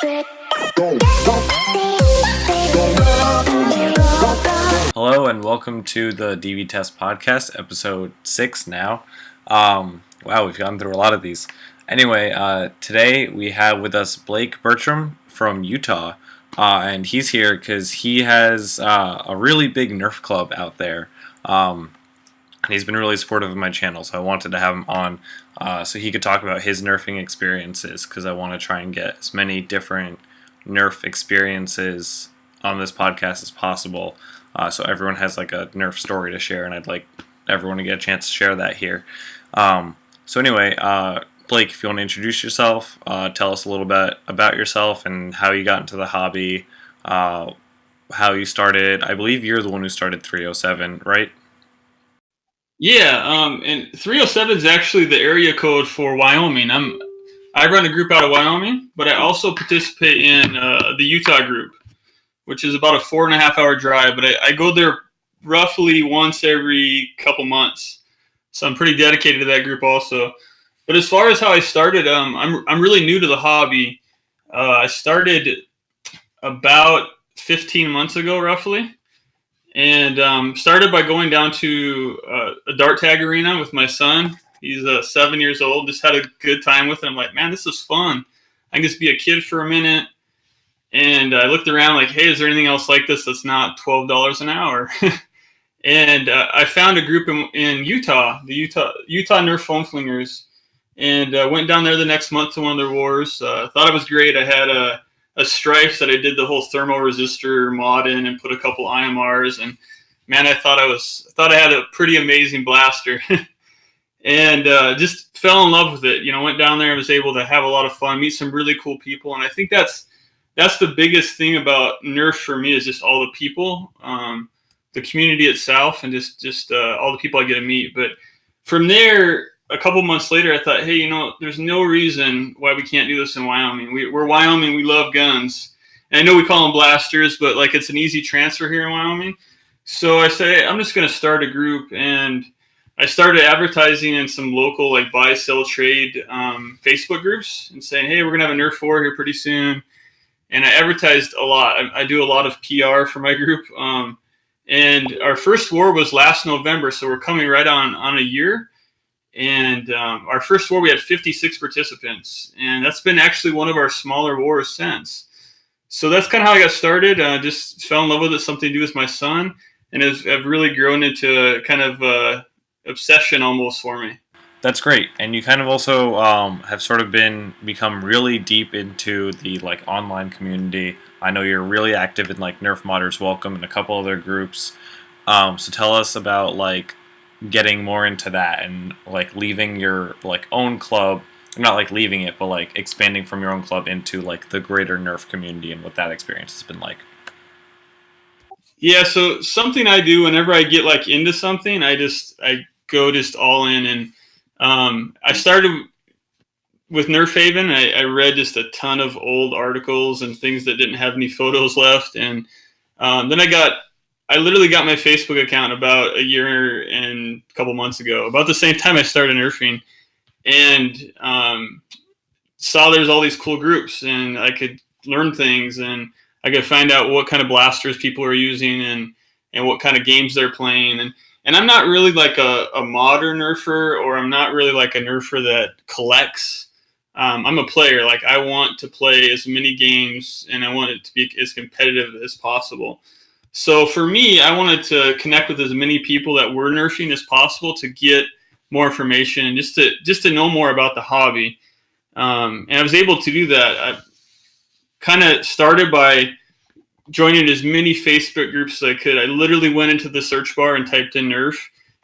Hello and welcome to the DVTests Podcast, episode 6 now. Wow, we've gone through a lot of these. Anyway, today we have with us Blake Bertram from Utah, and he's here because he has a really big Nerf club out there, and he's been really supportive of my channel, so I wanted to have him on so he could talk about his nerfing experiences, because I want to try and get as many different Nerf experiences on this podcast as possible, so everyone has like a Nerf story to share, and I'd like everyone to get a chance to share that here. So anyway, Blake, if you want to introduce yourself, tell us a little bit about yourself and how you got into the hobby, how you started. I believe you're the one who started 307, right? Yeah, and 307 is actually the area code for Wyoming. I run a group out of Wyoming, but I also participate in the Utah group, which is about a 4.5 hour drive. But I go there roughly once every couple months, so I'm pretty dedicated to that group also. But as far as how I started, I'm really new to the hobby. I started about 15 months ago, roughly. And started by going down to a dart tag arena with my son. He's 7 years old. Just had a good time with him. Like, man, this is fun. I can just be a kid for a minute. And I looked around like, hey, is there anything else like this that's not $12 an hour? And I found a group in Utah, the Utah Nerf Foam Flingers, and went down there the next month to one of their wars. Thought it was great. I had a Stripes that I did the whole thermal resistor mod in and put a couple IMRs, and man, I thought I had a pretty amazing blaster. And just fell in love with it. You know, went down there and was able to have a lot of fun, meet some really cool people, and I think that's the biggest thing about Nerf for me is just all the people, the community itself, and just all the people I get to meet. But from there, a couple months later, I thought, hey, you know, there's no reason why we can't do this in Wyoming. We're Wyoming. We love guns. And I know we call them blasters, but like it's an easy transfer here in Wyoming. So I say, I'm just going to start a group. And I started advertising in some local like buy, sell, trade Facebook groups and saying, hey, we're going to have a Nerf war here pretty soon. And I advertised a lot. I do a lot of PR for my group. And our first war was last November. So we're coming right on a year. And our first war, we had 56 participants, and that's been actually one of our smaller wars since. So that's kind of how I got started. Just fell in love with it, something to do with my son, and I've really grown into kind of obsession almost for me. That's great, and you kind of also have sort of become really deep into the like online community. I know you're really active in like Nerf Modders Welcome and a couple other groups. So tell us about like getting more into that and like leaving your like own club, not like leaving it, but like expanding from your own club into like the greater Nerf community and what that experience has been like. Yeah, so something I do whenever I get like into something, I go just all in. And I started with Nerf Haven. I read just a ton of old articles and things that didn't have any photos left, and then I literally got my Facebook account about a year and a couple months ago, about the same time I started nerfing, and saw there's all these cool groups, and I could learn things, and I could find out what kind of blasters people are using and what kind of games they're playing. And I'm not really like a modern nerfer, or I'm not really like a nerfer that collects. I'm a player. Like, I want to play as many games, and I want it to be as competitive as possible. So for me, I wanted to connect with as many people that were nerfing as possible to get more information and just to know more about the hobby. And I was able to do that. I kind of started by joining as many Facebook groups as I could. I literally went into the search bar and typed in Nerf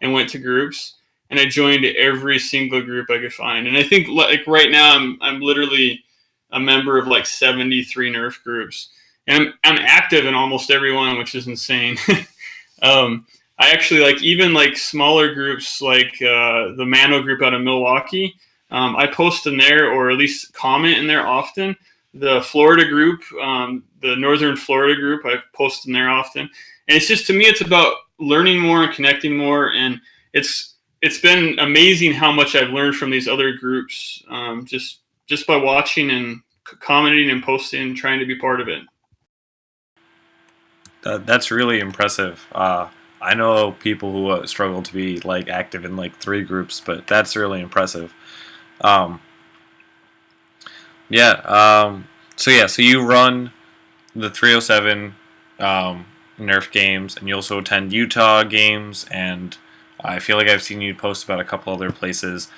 and went to groups, and I joined every single group I could find. And I think like right now I'm literally a member of like 73 Nerf groups. And I'm active in almost every one, which is insane. I actually like even like smaller groups like the Mano group out of Milwaukee. I post in there, or at least comment in there often. The Florida group, the Northern Florida group, I post in there often. And it's just, to me, it's about learning more and connecting more. And it's been amazing how much I've learned from these other groups, just by watching and commenting and posting, trying to be part of it. That's really impressive. I know people who struggle to be like active in like 3 groups, but that's really impressive. Um, yeah. So you run the 307 Nerf games, and you also attend Utah games, and I feel like I've seen you post about a couple other places.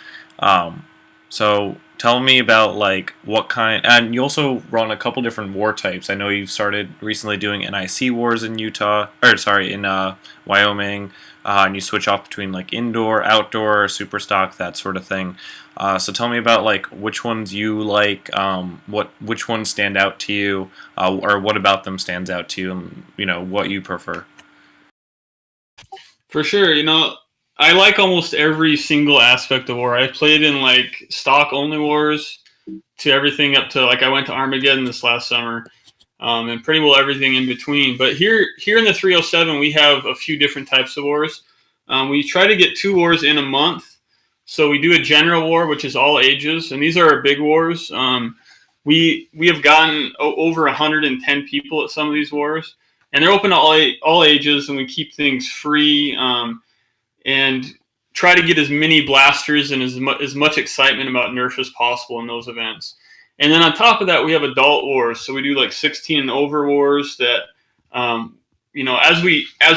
So tell me about like what kind, and you also run a couple different war types. I know you've started recently doing NIC wars in Utah, or sorry, in Wyoming, and you switch off between like indoor, outdoor, super stock, that sort of thing. So tell me about like which ones you like, which ones stand out to you, or what about them stands out to you, and what you prefer. For sure, I like almost every single aspect of war. I've played in like stock only wars to everything up to like I went to Armageddon this last summer, and pretty well everything in between. But here in the 307, we have a few different types of wars. We try to get 2 wars in a month. So we do a general war, which is all ages, and these are our big wars. We have gotten over 110 people at some of these wars, and they're open to all ages, and we keep things free and try to get as many blasters and as much excitement about Nerf as possible in those events. And then on top of that, we have adult wars. So we do like 16 and over wars that, as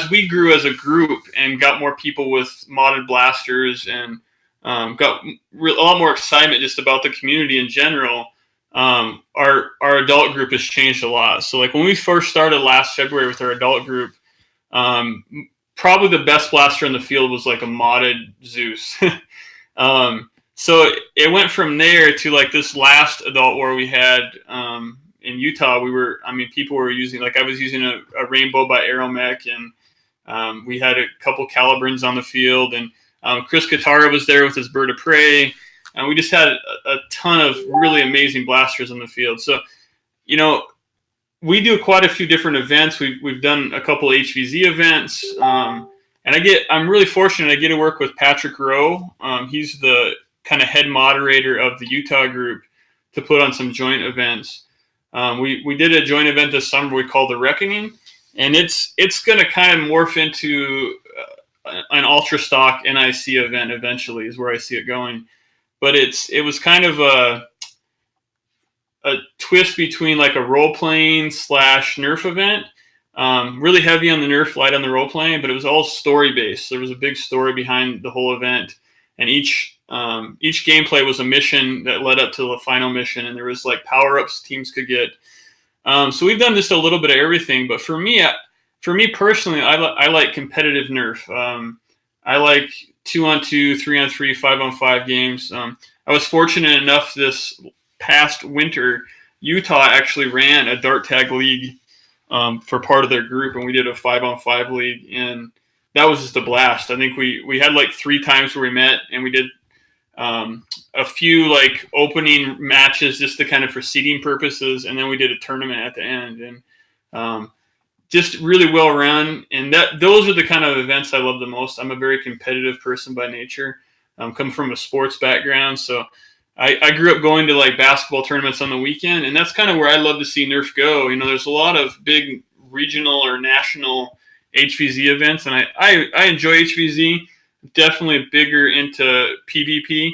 we grew as a group and got more people with modded blasters and got a lot more excitement just about the community in general, our adult group has changed a lot. So like when we first started last February with our adult group, probably the best blaster in the field was like a modded Zeus. So it went from there to like this last adult war we had in Utah. People were using, like I was using a Rainbow by Aeromech, and we had a couple Caliburns on the field, and Chris Katara was there with his Bird of Prey, and we just had a ton of really amazing blasters on the field. So, we do quite a few different events. We've done a couple HVZ events, and I'm really fortunate. I get to work with Patrick Rowe. He's the kind of head moderator of the Utah group to put on some joint events. We did a joint event this summer we called the Reckoning, and it's going to kind of morph into an ultra stock NIC event eventually is where I see it going. But it was kind of a twist between like a role-playing / Nerf event. Really heavy on the Nerf, light on the role-playing, but it was all story-based. There was a big story behind the whole event, and each gameplay was a mission that led up to the final mission, and there was like power-ups teams could get. So we've done just a little bit of everything, but for me personally, I like competitive Nerf. I like 2-on-2, 3-on-3, 5-on-5 games. I was fortunate enough this past winter, Utah actually ran a dart tag league for part of their group, and we did a 5-on-5 league, and that was just a blast. I think we had like 3 times where we met, and we did a few like opening matches just to kind of for seeding purposes, and then we did a tournament at the end, and just really well run. And those are the kind of events I love the most. I'm a very competitive person by nature. Come from a sports background, so I grew up going to like basketball tournaments on the weekend, and that's kind of where I love to see Nerf go. There's a lot of big regional or national HVZ events, and I enjoy HVZ. Definitely bigger into PvP,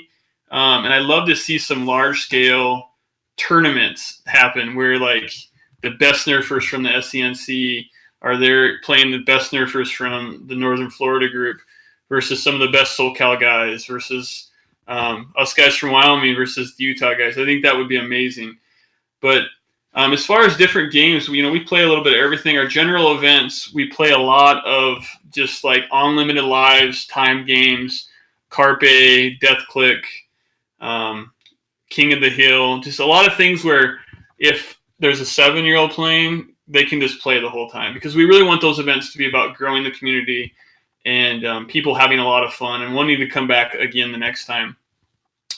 and I love to see some large scale tournaments happen where like the best Nerfers from the SCNC are there playing the best Nerfers from the Northern Florida group versus some of the best SoCal guys versus us guys from Wyoming versus the Utah guys. I think that would be amazing. But as far as different games, we play a little bit of everything. Our general events, we play a lot of just like unlimited lives, time games, Carpe, Death Click, King of the Hill, just a lot of things where if there's a 7-year-old playing, they can just play the whole time, because we really want those events to be about growing the community and people having a lot of fun and wanting to come back again the next time.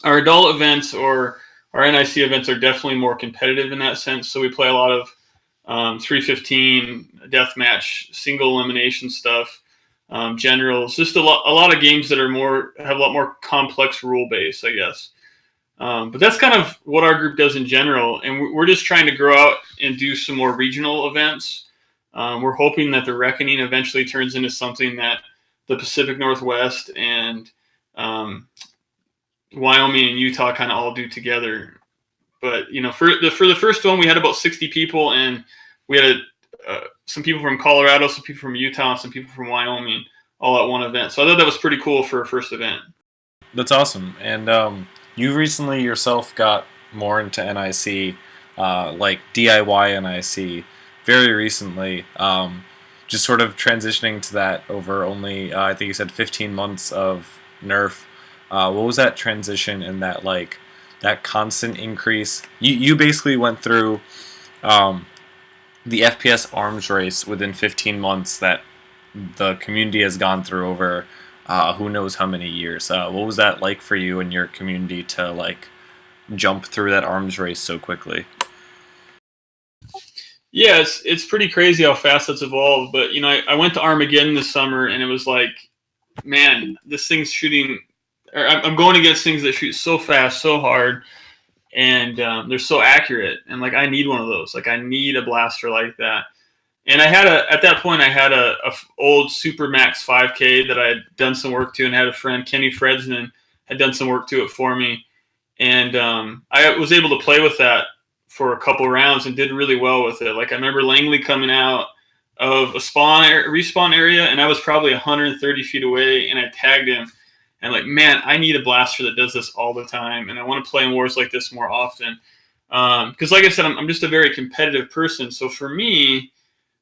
Our adult events or our NIC events are definitely more competitive in that sense. So we play a lot of 315 deathmatch, single elimination stuff, generals, just a lot of games that are have a lot more complex rule base, I guess. But that's kind of what our group does in general. And we're just trying to grow out and do some more regional events. We're hoping that the Reckoning eventually turns into something that the Pacific Northwest and Wyoming and Utah kind of all do together. But, for the first one, we had about 60 people, and we had some people from Colorado, some people from Utah, and some people from Wyoming all at one event. So I thought that was pretty cool for a first event. That's awesome. And you recently yourself got more into NIC, like DIY NIC, very recently. Just sort of transitioning to that over only, I think you said 15 months of nerf. What was that transition and that constant increase? You basically went through the FPS arms race within 15 months that the community has gone through over who knows how many years. What was that like for you and your community to jump through that arms race so quickly? Yeah, it's pretty crazy how fast that's evolved. But I went to Armageddon this summer, and it was like, man, this thing's shooting. Or I'm going against things that shoot so fast, so hard, and they're so accurate. And I need one of those. I need a blaster like that. And at that point, I had a old Super Max 5K that I had done some work to, and had a friend, Kenny Fredsman, had done some work to it for me. And I was able to play with that for a couple rounds and did really well with it. I remember Langley coming out of a respawn area, and I was probably 130 feet away, and I tagged him. And man, I need a blaster that does this all the time, and I want to play in wars like this more often. Because like I said, I'm just a very competitive person. So for me,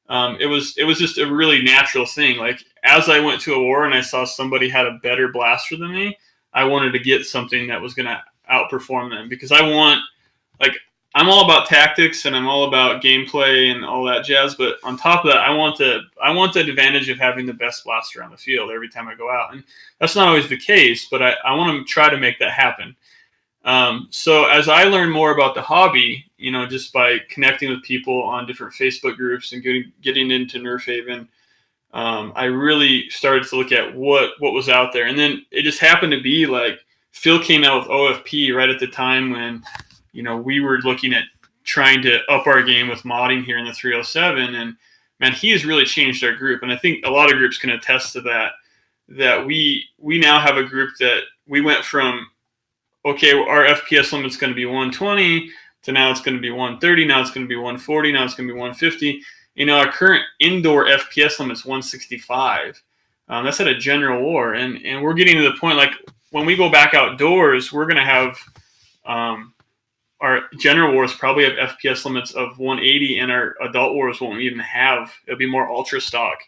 it was just a really natural thing. As I went to a war and I saw somebody had a better blaster than me, I wanted to get something that was going to outperform them, because I'm all about tactics and I'm all about gameplay and all that jazz. But on top of that, I want the advantage of having the best blaster on the field every time I go out. And that's not always the case, but I want to try to make that happen. So as I learned more about the hobby, just by connecting with people on different Facebook groups and getting into Nerf Haven, I really started to look at what was out there. And then it just happened to be Phil came out with OFP right at the time when, we were looking at trying to up our game with modding here in the 307. And man, he has really changed our group. And I think a lot of groups can attest to that we now have a group that we went from, okay, our FPS limit's going to be 120 to now it's going to be 130. Now it's going to be 140. Now it's going to be 150. Our current indoor FPS limit's 165. That's at a general war. And we're getting to the point, when we go back outdoors, we're going to have, our general wars probably have FPS limits of 180, and our adult wars won't even have. It'll be more ultra stock.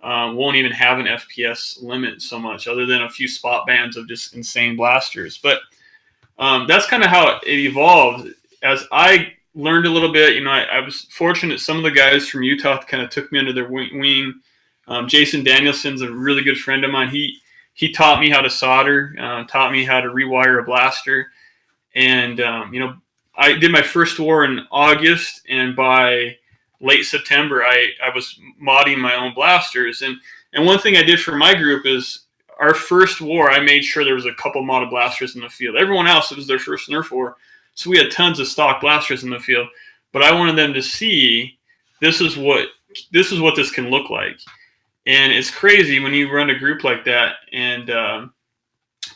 Won't even have an FPS limit so much, other than a few spot bands of just insane blasters. But that's kind of how it evolved. As I learned a little bit, I was fortunate. Some of the guys from Utah kind of took me under their wing. Jason Danielson's a really good friend of mine. He taught me how to solder, taught me how to rewire a blaster. And, I did my first war in August, and by late September, I was modding my own blasters. And one thing I did for my group is our first war, I made sure there was a couple modded blasters in the field. Everyone else, it was their first Nerf war. So we had tons of stock blasters in the field, but I wanted them to see this is what this can look like. And it's crazy when you run a group like that and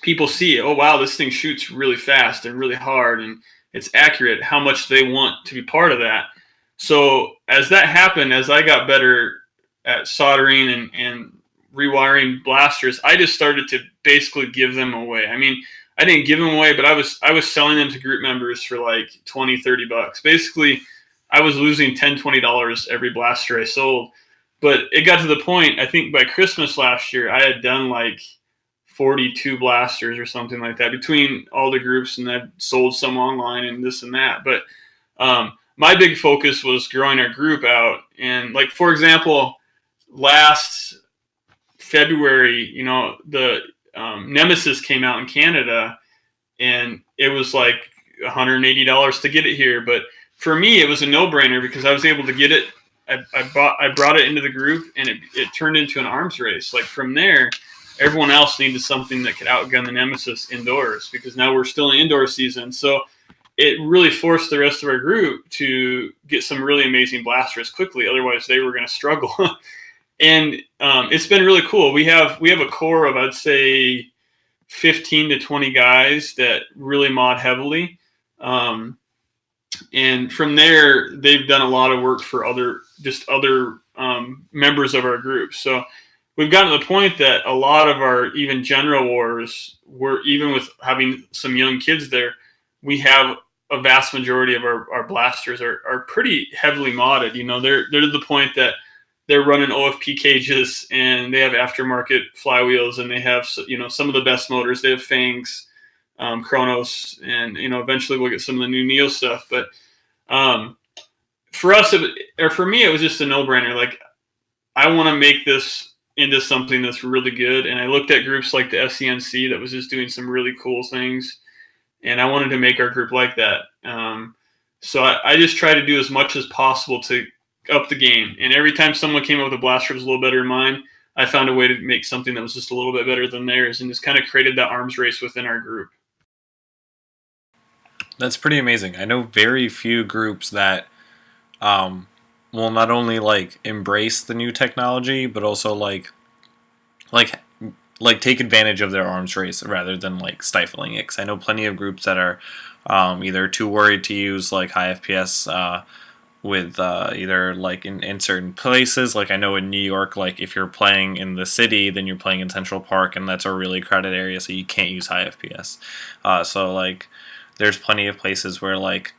people see, oh, wow, this thing shoots really fast and really hard and it's accurate, how much they want to be part of that. So as that happened, as I got better at soldering and rewiring blasters, I just started to basically give them away. I mean, I didn't give them away, but I was selling them to group members for $20, $30. Basically, I was losing $10, $20 every blaster I sold. But it got to the point, I think by Christmas last year, I had done 42 blasters or something like that between all the groups, and I've sold some online and this and that. But my big focus was growing our group out. And for example, last February, the Nemesis came out in Canada, and it was $180 to get it here. But for me, it was a no-brainer because I was able to get it. I brought it into the group, and it turned into an arms race. From there, everyone else needed something that could outgun the Nemesis indoors, because now we're still in indoor season. So it really forced the rest of our group to get some really amazing blasters quickly. Otherwise, they were going to struggle. And it's been really cool. We have a core of, I'd say, 15 to 20 guys that really mod heavily. And from there, they've done a lot of work for other members of our group. So we've gotten to the point that a lot of our even general wars, even with having some young kids there, we have a vast majority of our blasters are pretty heavily modded. They're to the point that they're running OFP cages, and they have aftermarket flywheels, and they have some of the best motors. They have Fangs, Chronos, and eventually we'll get some of the new Neo stuff. But for us, for me, it was just a no-brainer. Like, I want to make this into something that's really good. And I looked at groups like the SCNC that was just doing some really cool things, and I wanted to make our group like that. So I just try to do as much as possible to up the game. And every time someone came up with a blaster that was a little better than mine, I found a way to make something that was just a little bit better than theirs, and just kind of created that arms race within our group. That's pretty amazing. I know very few groups that will not only like embrace the new technology, but also like take advantage of their arms race rather than like stifling it. 'Cause I know plenty of groups that are either too worried to use like high FPS with either like in certain places. Like I know in New York, like if you're playing in the city, then you're playing in Central Park, and that's a really crowded area, so you can't use high FPS. So like there's plenty of places where like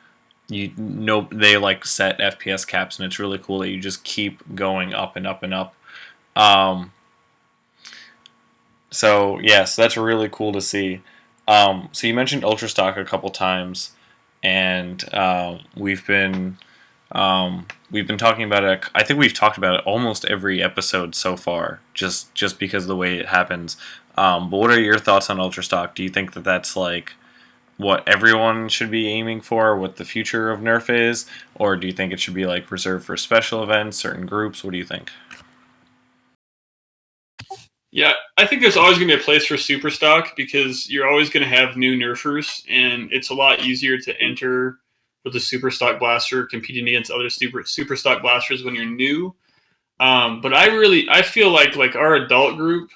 they like set FPS caps, and it's really cool that you just keep going up and up and up. So yes, that's really cool to see. So you mentioned Ultra Stock a couple times, and we've been talking about it. I think we've talked about it almost every episode so far, just because of the way it happens. But what are your thoughts on Ultra Stock? Do you think that that's like what everyone should be aiming for, what the future of Nerf is, or do you think it should be like reserved for special events, certain groups? What do you think? Yeah, I think there's always going to be a place for super stock, because you're always going to have new nerfers, and it's a lot easier to enter with a super stock blaster competing against other super stock blasters when you're new. But I feel like our adult group,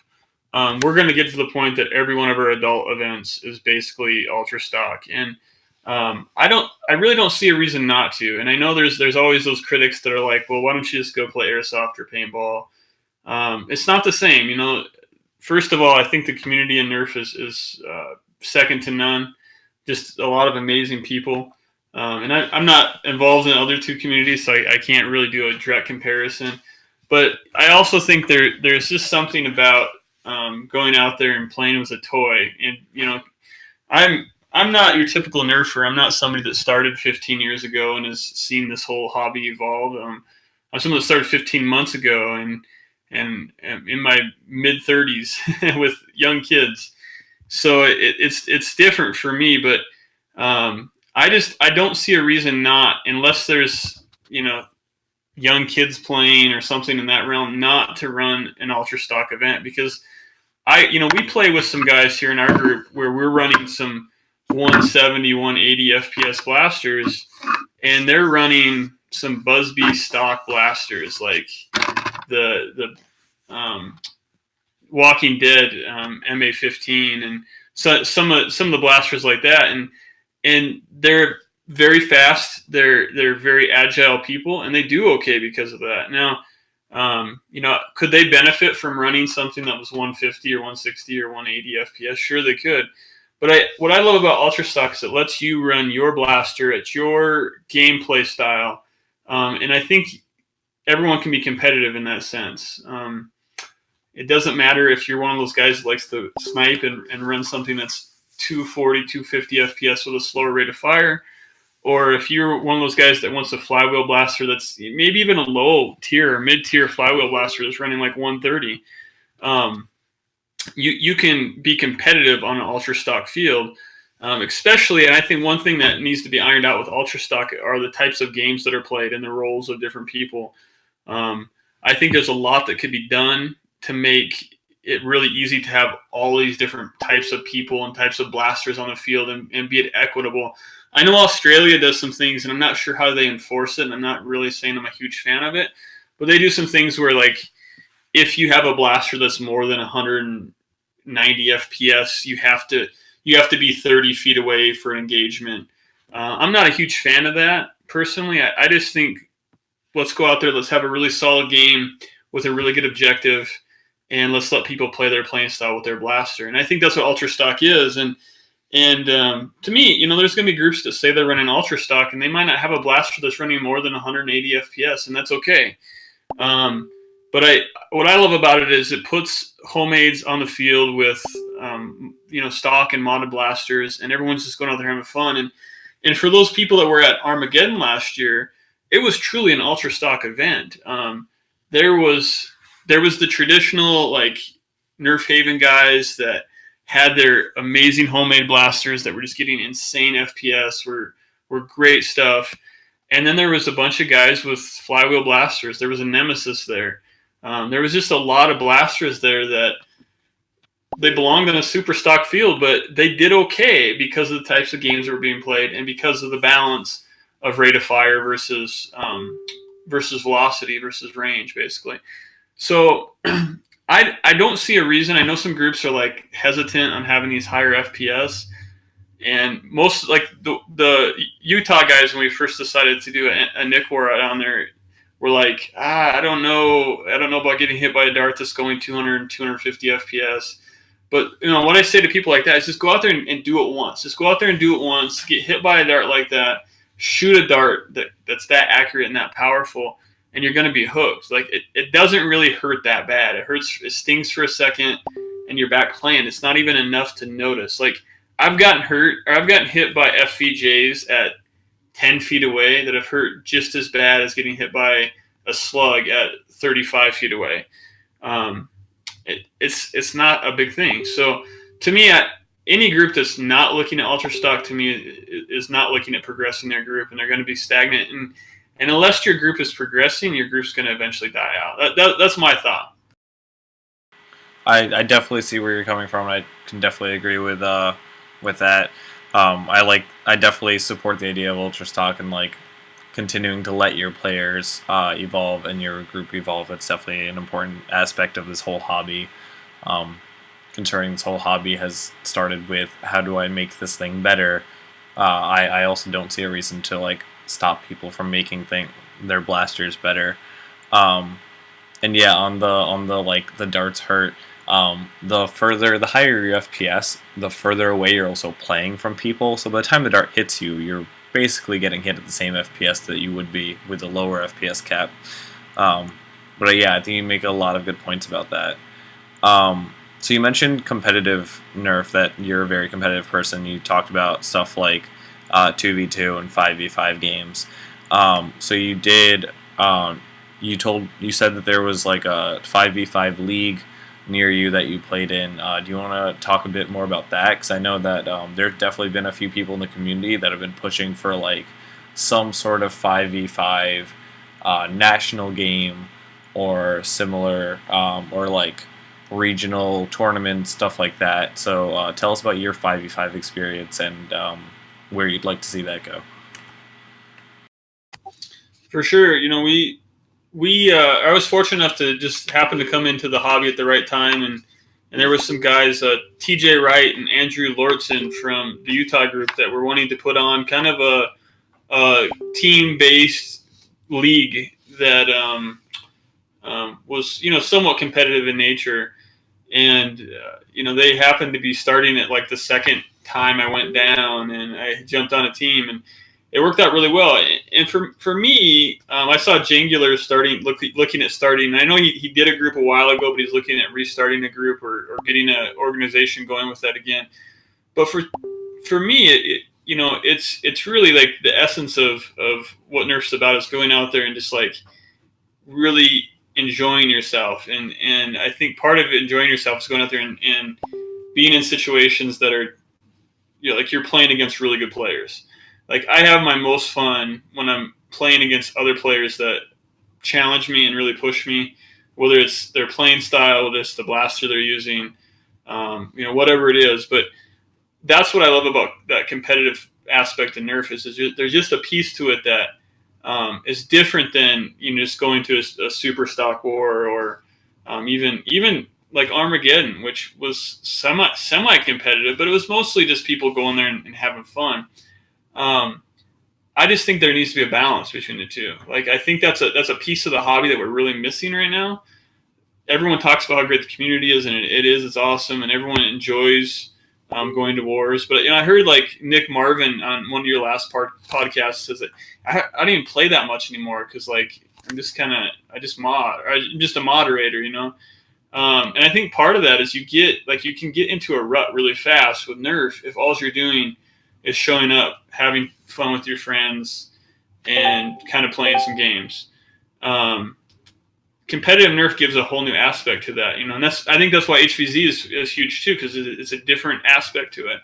we're going to get to the point that every one of our adult events is basically ultra stock, and I really don't see a reason not to. And I know there's always those critics that are like, well, why don't you just go play airsoft or paintball? It's not the same, First of all, I think the community in Nerf is second to none. Just a lot of amazing people. And I'm not involved in the other two communities, so I can't really do a direct comparison. But I also think there's just something about going out there and playing with a toy. And, I'm not your typical Nerfer. I'm not somebody that started 15 years ago and has seen this whole hobby evolve. I'm someone that started 15 months ago and in my mid 30s with young kids. So it's different for me, but I don't see a reason not, unless there's, young kids playing or something in that realm, not to run an ultra stock event, because we play with some guys here in our group where we're running some 170, 180 FPS blasters, and they're running some Busby stock blasters, like the Walking Dead MA15, and so some of the blasters like that, and they're very fast. They're very agile people, and they do okay because of that. Now, could they benefit from running something that was 150 or 160 or 180 FPS? Sure, they could. But what I love about Ultra Stock is it lets you run your blaster at your gameplay style, and I think everyone can be competitive in that sense. It doesn't matter if you're one of those guys that likes to snipe and run something that's 240, 250 FPS with a slower rate of fire, or if you're one of those guys that wants a flywheel blaster that's maybe even a low tier or mid-tier flywheel blaster that's running like 130. You can be competitive on an ultra stock field, especially, and I think one thing that needs to be ironed out with ultra stock are the types of games that are played and the roles of different people. I think there's a lot that could be done to make it really easy to have all these different types of people and types of blasters on the field and be it equitable. I know Australia does some things, and I'm not sure how they enforce it, and I'm not really saying I'm a huge fan of it, but they do some things where, like, if you have a blaster that's more than 190 FPS, you have to be 30 feet away for an engagement. I'm not a huge fan of that personally. I just think let's go out there, let's have a really solid game with a really good objective, and let's let people play their playing style with their blaster. And I think that's what Ultra Stock is. And to me, there's going to be groups that say they're running Ultra Stock, and they might not have a blaster that's running more than 180 FPS, and that's okay. But what I love about it is it puts homemades on the field with stock and modded blasters, and everyone's just going out there having fun. And for those people that were at Armageddon last year, it was truly an Ultra Stock event. There was the traditional, like, Nerf Haven guys that had their amazing homemade blasters that were just getting insane FPS, were great stuff. And then there was a bunch of guys with flywheel blasters. There was a Nemesis there. There was just a lot of blasters there that they belonged on a super stock field, but they did okay because of the types of games that were being played and because of the balance of rate of fire versus velocity versus range, basically. So I don't see a reason. I know some groups are, like, hesitant on having these higher FPS, and most, like, the Utah guys, when we first decided to do a Nick War down there, were like, I don't know about getting hit by a dart that's going 200 and 250 FPS. But what I say to people like that is just go out there and do it once. Just go out there and do it once. Get hit by a dart like that. Shoot a dart that's that accurate and that powerful, and you're going to be hooked. Like, it doesn't really hurt that bad. It stings for a second, and you're back playing. It's not even enough to notice. Like, I've gotten hit by FVJs at 10 feet away that have hurt just as bad as getting hit by a slug at 35 feet away. It's not a big thing. So to me, any group that's not looking at Ultra Stock, to me, is not looking at progressing their group, and they're going to be stagnant. And unless your group is progressing, your group's going to eventually die out. That's my thought. I definitely see where you're coming from. I can definitely agree with that. I definitely support the idea of Ultra Stock and, like, continuing to let your players evolve and your group evolve. It's definitely an important aspect of this whole hobby. Concerning this whole hobby has started with, how do I make this thing better? I also don't see a reason to, like, stop people from making their blasters better. And yeah, on the like, the darts hurt. The higher your FPS, the further away you're also playing from people. So by the time the dart hits you, you're basically getting hit at the same FPS that you would be with a lower FPS cap. But yeah, I think you make a lot of good points about that. So you mentioned competitive Nerf, that you're a very competitive person. You talked about stuff like 2v2 and 5v5 games. So you did. You said that there was, like, a 5v5 league near you that you played in. Do you want to talk a bit more about that? Because I know that there's definitely been a few people in the community that have been pushing for, like, some sort of 5v5 national game or similar, or, like, regional tournaments, stuff like that. So tell us about your 5v5 experience and where you'd like to see that go. For sure. I was fortunate enough to just happen to come into the hobby at the right time, and there was some guys, TJ Wright and Andrew Lortzen from the Utah group, that were wanting to put on kind of a team-based league that was somewhat competitive in nature, and they happened to be starting at, like, the second time I went down, and I jumped on a team, and it worked out really well. And for me, I saw Jangular looking at starting. And I know he did a group a while ago, but he's looking at restarting a group or getting an organization going with that again. But for me, it's really, like, the essence of what Nerf's about is going out there and just, like, really enjoying yourself. And I think part of enjoying yourself is going out there and being in situations that are, like, you're playing against really good players. Like, I have my most fun when I'm playing against other players that challenge me and really push me, whether it's their playing style, whether it's the blaster they're using, whatever it is. But that's what I love about that competitive aspect of Nerf is there's just a piece to it that is different than just going to a super stock war or even like Armageddon, which was semi competitive, but it was mostly just people going there and having fun. I just think there needs to be a balance between the two. Like, I think that's a piece of the hobby that we're really missing right now. Everyone talks about how great the community is, and it's awesome, and everyone enjoys going to wars. But I heard like Nick Marvin on one of your last podcasts says that I don't even play that much anymore because like I'm just a moderator, and I think part of that is you can get into a rut really fast with Nerf if all you're doing is showing up, having fun with your friends, and kind of playing some games. Competitive Nerf gives a whole new aspect to that, and I think that's why HVZ is huge too, because it's a different aspect to it.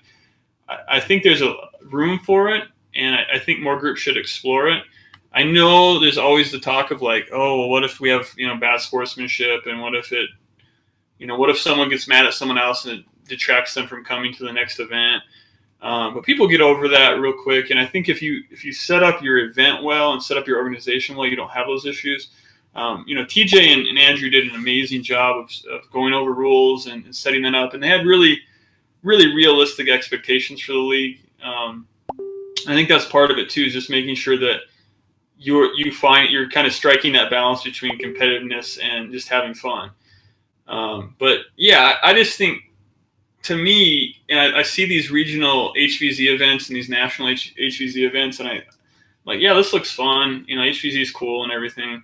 I think there's a room for it, and I think more groups should explore it. I know there's always the talk of like, oh, well, what if we have bad sportsmanship, and what if someone gets mad at someone else and it detracts them from coming to the next event. But people get over that real quick, and I think if you set up your event well and set up your organization well, you don't have those issues. TJ and Andrew did an amazing job of going over rules and setting that up, and they had really, really realistic expectations for the league. I think that's part of it too, is just making sure that you're kind of striking that balance between competitiveness and just having fun. But yeah, I just think, to me, and I see these regional HVZ events and these national HVZ events, and I'm like, yeah, this looks fun. HVZ is cool and everything,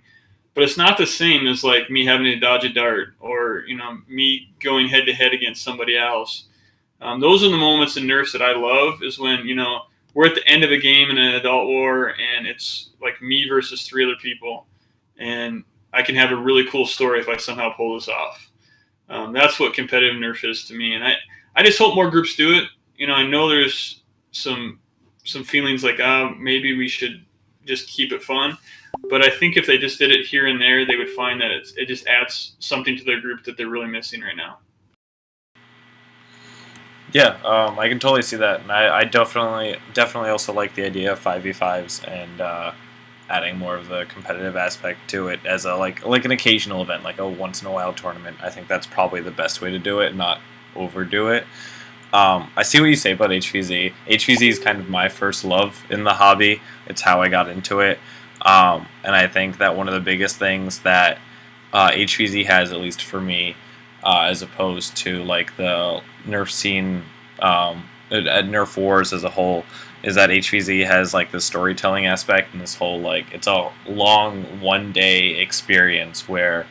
but it's not the same as like me having to dodge a dart or me going head to head against somebody else. Those are the moments in Nerfs that I love, is when we're at the end of a game in an adult war and it's like me versus 3 other people, and I can have a really cool story if I somehow pull this off. That's what competitive Nerf is to me, and I just hope more groups do it. I know there's some feelings like, maybe we should just keep it fun, but I think if they just did it here and there, they would find that it just adds something to their group that they're really missing right now. Yeah, I can totally see that, and I definitely also like the idea of 5v5s and adding more of the competitive aspect to it as a like an occasional event, like a once in a while tournament. I think that's probably the best way to do it, not overdo it. I see what you say about HVZ. HVZ is kind of my first love in the hobby. It's how I got into it, and I think that one of the biggest things that HVZ has, at least for me, as opposed to like the Nerf scene at Nerf Wars as a whole, is that HVZ has like the storytelling aspect and this whole like it's a long one-day experience where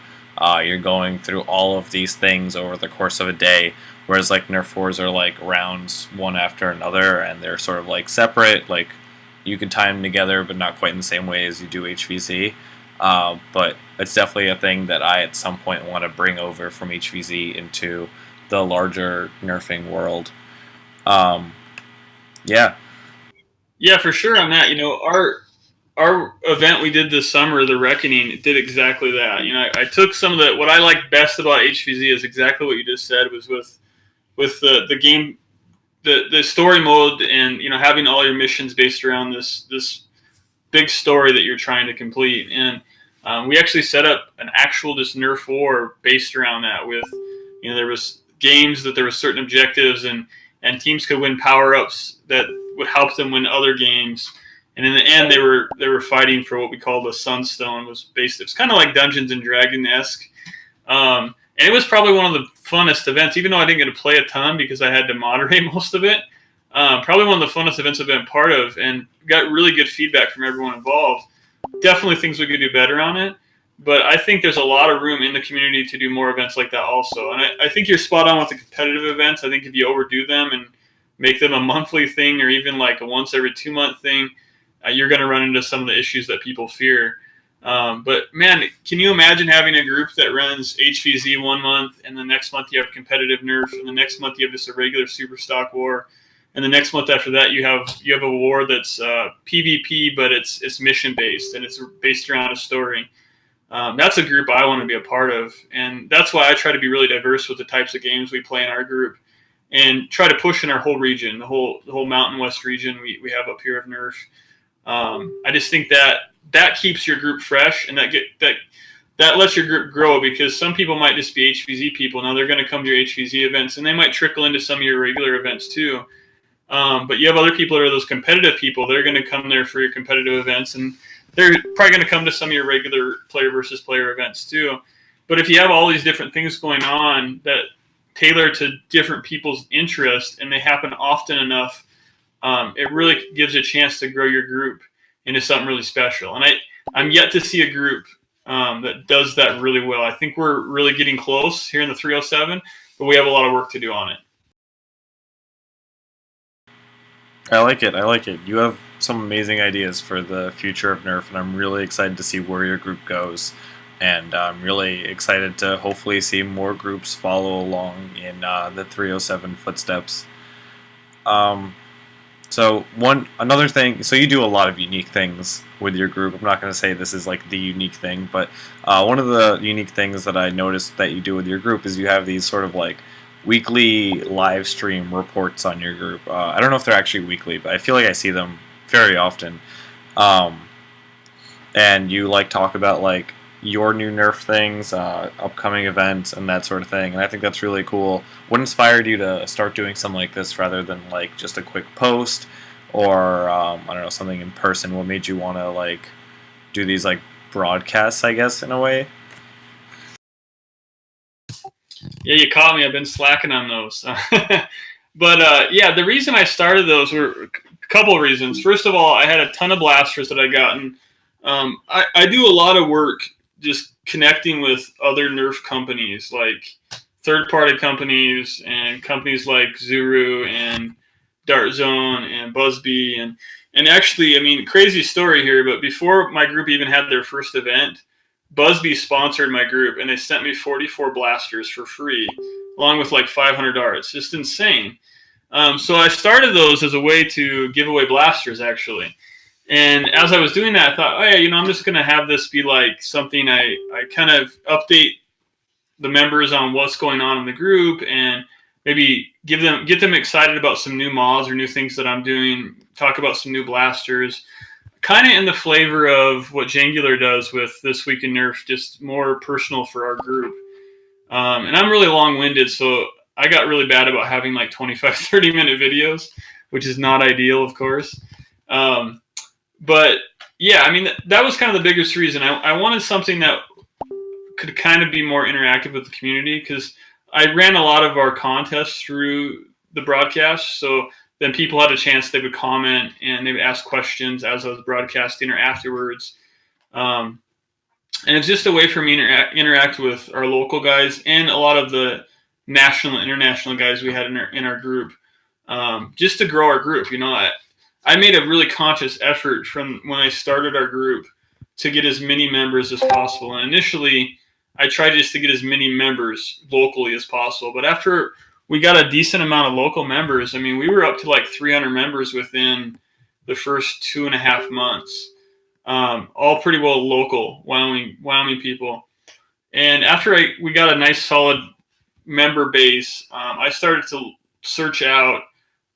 you're going through all of these things over the course of a day, whereas like Nerf Wars are like rounds one after another, and they're sort of like separate, like you can tie them together but not quite in the same way as you do HVZ. But it's definitely a thing that I at some point want to bring over from HVZ into the larger Nerfing world. Yeah, for sure on that. Our event we did this summer, the Reckoning, did exactly that. I took some of what I like best about HVZ is exactly what you just said, was with the game, the story mode, and having all your missions based around this big story that you're trying to complete. And we actually set up an actual just Nerf war based around that. With there was games that there were certain objectives, and teams could win power-ups that would help them win other games. And in the end, they were fighting for what we call the Sunstone. It was kind of like Dungeons and Dragons-esque. And it was probably one of the funnest events, even though I didn't get to play a ton because I had to moderate most of it. Probably one of the funnest events I've been part of, and got really good feedback from everyone involved. Definitely things we could do better on it, but I think there's a lot of room in the community to do more events like that also. And I think you're spot on with the competitive events. I think if you overdo them and make them a monthly thing or even like a once every 2 month thing, you're going to run into some of the issues that people fear. But man, can you imagine having a group that runs HVZ 1 month, and the next month you have competitive Nerf, and the next month you have just a regular super stock war, and the next month after that you have a war that's PvP, but it's mission based and it's based around a story. That's a group I want to be a part of, and that's why I try to be really diverse with the types of games we play in our group, and try to push in our whole region, the whole Mountain West region we have up here of Nerf. I just think that keeps your group fresh, and that lets your group grow, because some people might just be HVZ people. Now they're going to come to your HVZ events, and they might trickle into some of your regular events too. But you have other people that are those competitive people. They're going to come there for your competitive events, and they're probably going to come to some of your regular player versus player events too. But if you have all these different things going on that tailor to different people's interests, and they happen often enough, it really gives a chance to grow your group into something really special. And I'm yet to see a group that does that really well. I think we're really getting close here in the 307, but we have a lot of work to do on it. I like it. You have some amazing ideas for the future of Nerf, and I'm really excited to see where your group goes. And I'm really excited to hopefully see more groups follow along in the 307 footsteps. So another thing, so you do a lot of unique things with your group. I'm not going to say this is like the unique thing, but one of the unique things that I noticed that you do with your group is you have these sort of like weekly live stream reports on your group. I don't know if they're actually weekly, but I feel like I see them very often. And you like talk about like your new Nerf things, upcoming events, and that sort of thing. And I think that's really cool. What inspired you to start doing something like this rather than like just a quick post or I don't know, something in person? What made you want to like do these like broadcasts, I guess, in a way? Yeah, you caught me. I've been slacking on those. But yeah, the reason I started those were a couple of reasons. First of all, I had a ton of blasters that I'd gotten. I do a lot of work just connecting with other Nerf companies, like third-party companies and companies like Zuru and Dart Zone and Buzzbee. And actually, I mean, crazy story here, but before my group even had their first event, Buzzbee sponsored my group, and they sent me 44 blasters for free, along with like 500 darts. Just insane. So I started those as a way to give away blasters, actually. And as I was doing that, I thought, oh yeah, I'm just going to have this be like something I kind of update the members on what's going on in the group, and maybe get them excited about some new mods or new things that I'm doing, talk about some new blasters, kind of in the flavor of what Jangular does with This Week in Nerf, just more personal for our group. And I'm really long-winded, so I got really bad about having like 25, 30-minute videos, which is not ideal, of course. But yeah, I mean, that was kind of the biggest reason. I wanted something that could kind of be more interactive with the community, because I ran a lot of our contests through the broadcast. So then people had a chance, they would comment and they would ask questions as I was broadcasting or afterwards. And it's just a way for me to interact with our local guys and a lot of the national and international guys we had in our group, just to grow our group. I made a really conscious effort from when I started our group to get as many members as possible. And initially, I tried just to get as many members locally as possible. But after we got a decent amount of local members, I mean, we were up to like 300 members within the first 2.5 months, all pretty well local Wyoming people. And after we got a nice solid member base, I started to search out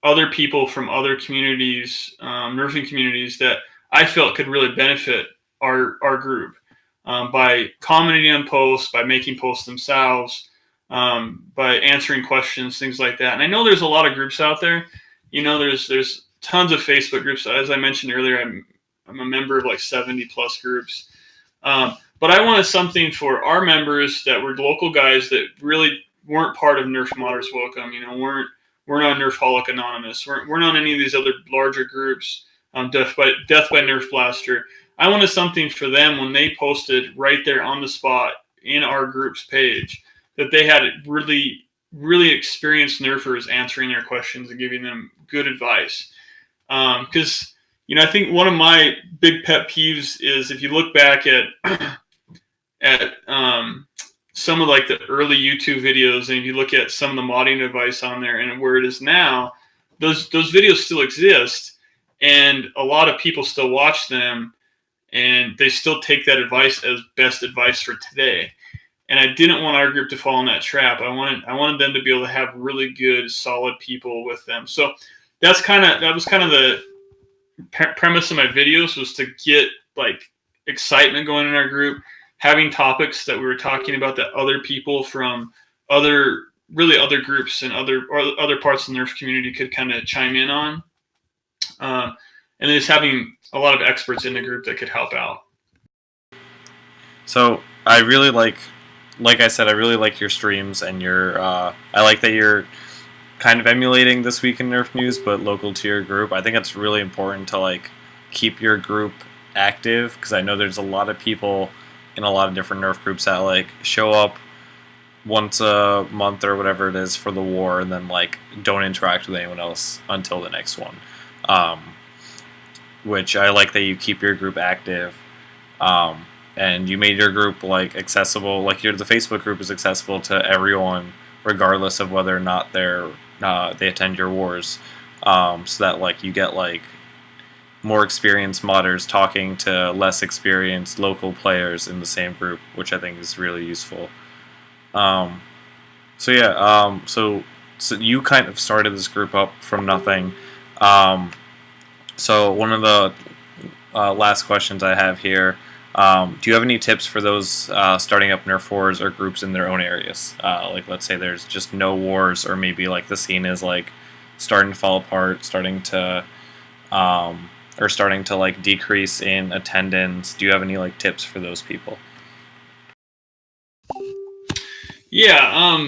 other people from other communities, Nerfing communities, that I felt could really benefit our group, by commenting on posts, by making posts themselves, by answering questions, things like that. And I know there's a lot of groups out there. There's tons of Facebook groups. As I mentioned earlier, I'm a member of like 70 plus groups. But I wanted something for our members that were local guys that really weren't part of Nerf Modders Welcome, we're not Nerfholic Anonymous. We're not any of these other larger groups. Death by Nerf Blaster. I wanted something for them when they posted right there on the spot in our group's page, that they had really, really experienced Nerfers answering their questions and giving them good advice. Because I think one of my big pet peeves is, if you look back at some of like the early YouTube videos, and if you look at some of the modding advice on there and where it is now, those videos still exist, and a lot of people still watch them. and they still take that advice as best advice for today. And I didn't want our group to fall in that trap. I wanted them to be able to have really good, solid people with them. So that was kind of the premise of my videos, was to get like excitement going in our group, having topics that we were talking about that other people from other groups and other parts of the Nerf community could kind of chime in on, and then just having a lot of experts in the group that could help out. So I really like I said, I really like your streams, and I like that you're kind of emulating This Week in Nerf News, but local to your group. I think it's really important to like keep your group active, because I know there's a lot of people in a lot of different Nerf groups that like show up once a month or whatever it is for the war, and then like don't interact with anyone else until the next one. Which I like that you keep your group active. And you made your group like accessible, like the Facebook group is accessible to everyone, regardless of whether or not they attend your wars, so that like you get like more experienced modders talking to less experienced local players in the same group, which I think is really useful. So you kind of started this group up from nothing. So one of the last questions I have here. Do you have any tips for those starting up Nerf wars or groups in their own areas? Like, let's say there's just no wars, or maybe like the scene is like starting to fall apart, starting to like decrease in attendance. Do you have any like tips for those people? Yeah,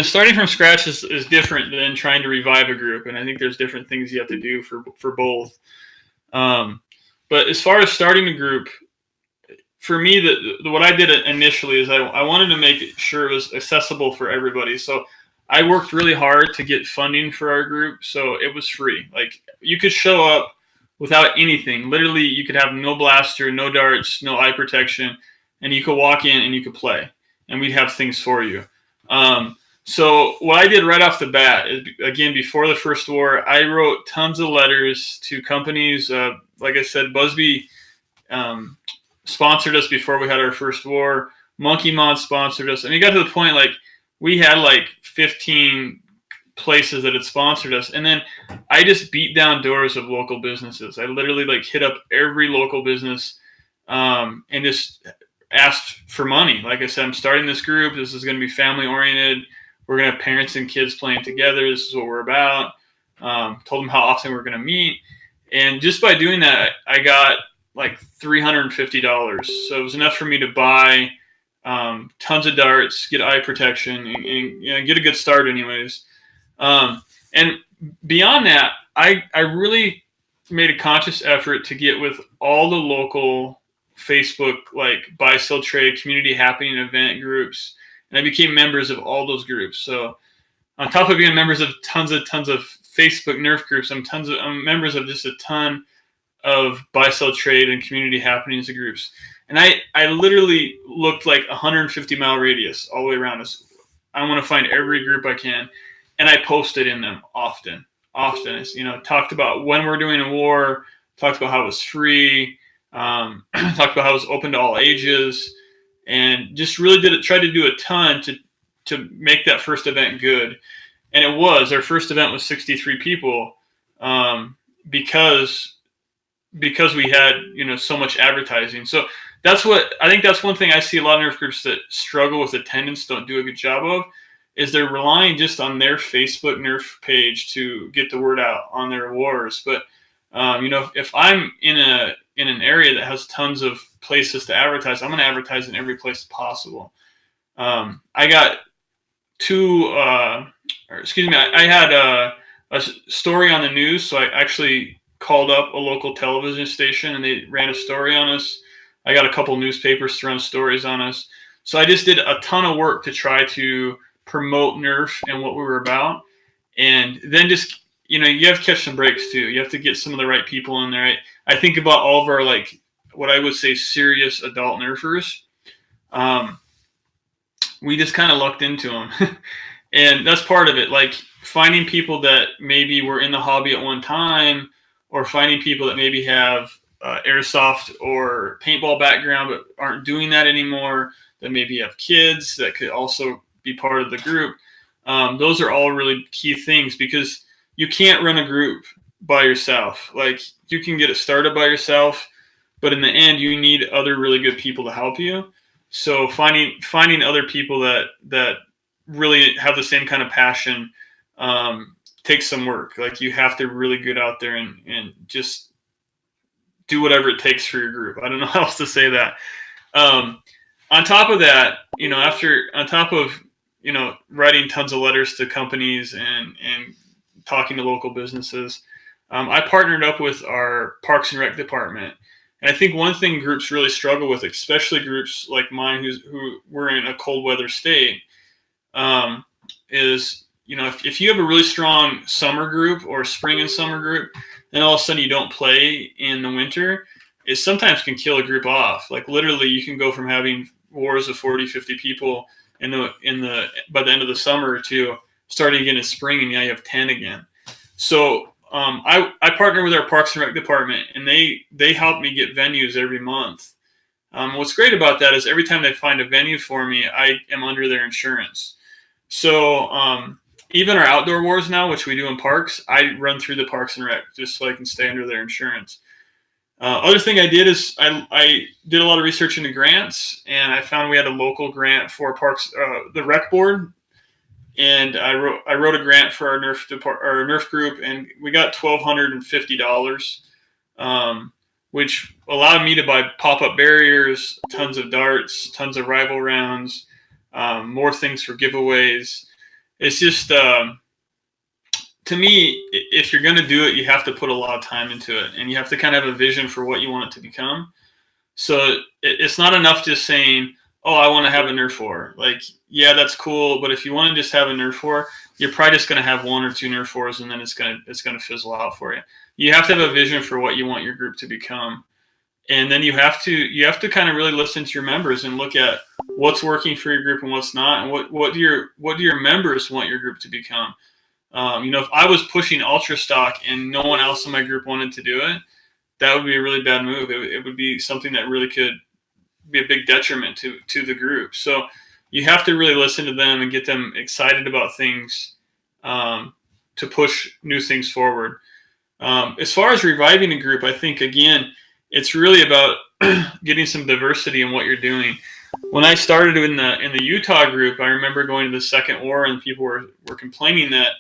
starting from scratch is different than trying to revive a group, and I think there's different things you have to do for both. But as far as starting a group, for me, what I did initially is I wanted to make sure it was accessible for everybody. So I worked really hard to get funding for our group, so it was free. Like, you could show up without anything. Literally, you could have no blaster, no darts, no eye protection, and you could walk in and you could play, and we'd have things for you. So what I did right off the bat is, again, before the first war, I wrote tons of letters to companies. Like I said, Busby sponsored us before we had our first war. Monkey Mod sponsored us. And it got to the point, like, we had like 15 places that had sponsored us. And then I just beat down doors of local businesses. I literally like hit up every local business and just asked for money. Like I said, I'm starting this group. This is going to be family oriented. We're going to have parents and kids playing together. This is what we're about. Told them how often we're going to meet. And just by doing that, I got like $350. So it was enough for me to buy tons of darts, get eye protection, and get a good start anyways. And beyond that, I really made a conscious effort to get with all the local Facebook, like buy, sell, trade, community happening event groups. And I became members of all those groups. So on top of being members of tons of Facebook Nerf groups, I'm members of just a ton of buy, sell, trade, and community happenings groups. And I literally looked like 150-mile radius all the way around us. I want to find every group I can. And I posted in them often. It's, talked about when we're doing a war, talked about how it was free, talked about how it was open to all ages, and just really tried to do a ton to make that first event good. And it was. Our first event was 63 people because we had, so much advertising. So I think that's one thing I see a lot of Nerf groups that struggle with attendance don't do a good job of, is they're relying just on their Facebook Nerf page to get the word out on their wars. But, if I'm in an area that has tons of places to advertise, I'm going to advertise in every place possible. I got I had a story on the news. So I actually called up a local television station and they ran a story on us. I got a couple newspapers to run stories on us. So I just did a ton of work to try to promote Nerf and what we were about. And then just, you have to catch some breaks too. You have to get some of the right people in there. I think about all of our, like, what I would say serious adult Nerfers. We just kind of lucked into them. And that's part of it. Like, finding people that maybe were in the hobby at one time, or finding people that maybe have airsoft or paintball background but aren't doing that anymore, that maybe have kids that could also be part of the group. Those are all really key things, because you can't run a group by yourself. Like, you can get it started by yourself, but in the end, you need other really good people to help you. So finding other people that really have the same kind of passion takes some work. Like, you have to really get out there and just do whatever it takes for your group. I don't know how else to say that. On top of that, on top of writing tons of letters to companies and talking to local businesses, I partnered up with our Parks and Rec department. And I think one thing groups really struggle with, especially groups like mine who were in a cold weather state, is, if you have a really strong summer group or spring and summer group, then all of a sudden you don't play in the winter, it sometimes can kill a group off. Like, literally, you can go from having wars of 40, 50 people by the end of the summer to starting again in spring, and now you have 10 again. So I partner with our Parks and Rec department, and they help me get venues every month. What's great about that is every time they find a venue for me, I am under their insurance. So even our outdoor wars now, which we do in parks, I run through the Parks and Rec just so I can stay under their insurance. Other thing I did is I did a lot of research into grants, and I found we had a local grant for parks, the rec board. And I wrote a grant for our nerf group, and we got $1,250, which allowed me to buy pop-up barriers, tons of darts, tons of rival rounds, more things for giveaways. It's just, to me, if you're going to do it, you have to put a lot of time into it, and you have to kind of have a vision for what you want it to become. So it's not enough just saying, oh, I want to have a Nerf war. Like, yeah, that's cool, but if you want to just have a Nerf war, you're probably just going to have one or two Nerf wars, and then it's going to fizzle out for you. You have to have a vision for what you want your group to become, and then you have to kind of really listen to your members and look at what's working for your group and what's not, and what do your members want your group to become. If I was pushing ultra stock and no one else in my group wanted to do it, that would be a really bad move. It would be something that really could be a big detriment to the group. So you have to really listen to them and get them excited about things to push new things forward. As far as reviving a group, I think, again, it's really about getting some diversity in what you're doing. When I started in the Utah group, I remember going to the second war, and people were complaining that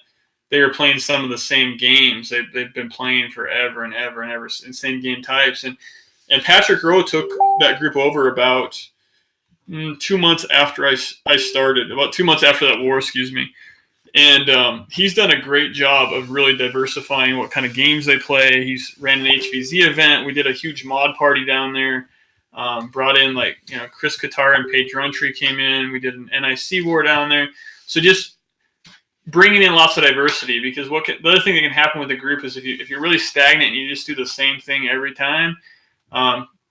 they were playing some of the same games they've been playing forever and ever and ever, and same game types. And Patrick Rowe took that group over about 2 months after I started, about 2 months after that war, excuse me. And he's done a great job of really diversifying what kind of games they play. He's ran an HVZ event. We did a huge mod party down there. Brought in Chris Katara and Paige Rountree came in. We did an NIC war down there. So just bringing in lots of diversity, because the other thing that can happen with a group is if you're really stagnant and you just do the same thing every time,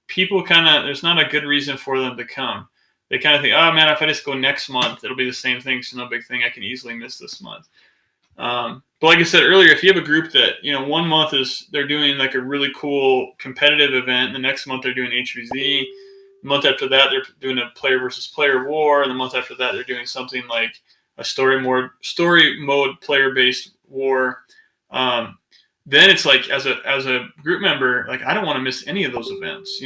people there's not a good reason for them to come. They kind of think, oh man, if I just go next month, it'll be the same thing. So no big thing. I can easily miss this month. But like I said earlier, if you have a group that, 1 month they're doing like a really cool competitive event, the next month they're doing HVZ, the month after that they're doing a player versus player war, and the month after that they're doing something like a story mode player based war. Then it's like as a group member, like I don't want to miss any of those events.